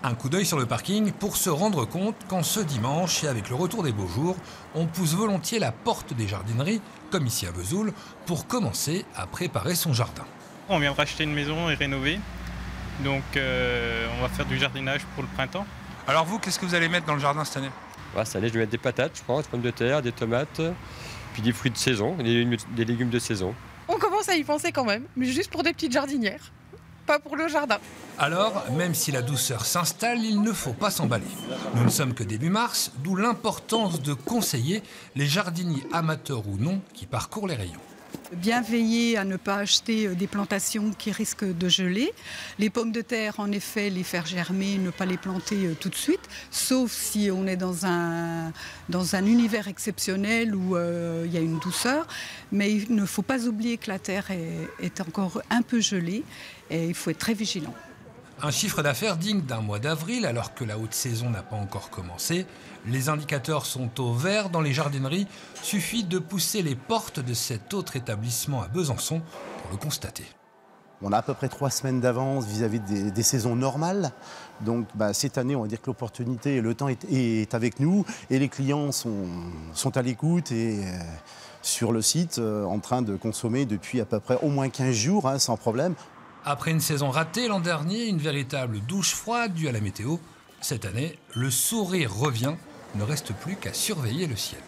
Un coup d'œil sur le parking pour se rendre compte qu'en ce dimanche et avec le retour des beaux jours, on pousse volontiers la porte des jardineries, comme ici à Vesoul, pour commencer à préparer son jardin. On vient de racheter une maison et rénover, donc on va faire du jardinage pour le printemps. Alors vous, qu'est-ce que vous allez mettre dans le jardin cette année ? Cette année, je vais mettre des patates, je pense, des pommes de terre, des tomates, puis des fruits de saison, des légumes de saison. On commence à y penser quand même, mais juste pour des petites jardinières, pas pour le jardin. Alors, même si la douceur s'installe, il ne faut pas s'emballer. Nous ne sommes que début mars, d'où l'importance de conseiller les jardiniers amateurs ou non qui parcourent les rayons. Bien veiller à ne pas acheter des plantations qui risquent de geler. Les pommes de terre, en effet, les faire germer, ne pas les planter tout de suite, sauf si on est dans un univers exceptionnel où il y a une douceur. Mais il ne faut pas oublier que la terre est encore un peu gelée et il faut être très vigilant. Un chiffre d'affaires digne d'un mois d'avril, alors que la haute saison n'a pas encore commencé. Les indicateurs sont au vert dans les jardineries. Suffit de pousser les portes de cet autre établissement à Besançon pour le constater. On a à peu près 3 semaines d'avance vis-à-vis des saisons normales. Donc cette année, on va dire que l'opportunité et le temps est avec nous. Et les clients sont à l'écoute et sur le site en train de consommer depuis à peu près au moins 15 jours, sans problème. Après une saison ratée l'an dernier, une véritable douche froide due à la météo, cette année, le sourire revient, ne reste plus qu'à surveiller le ciel.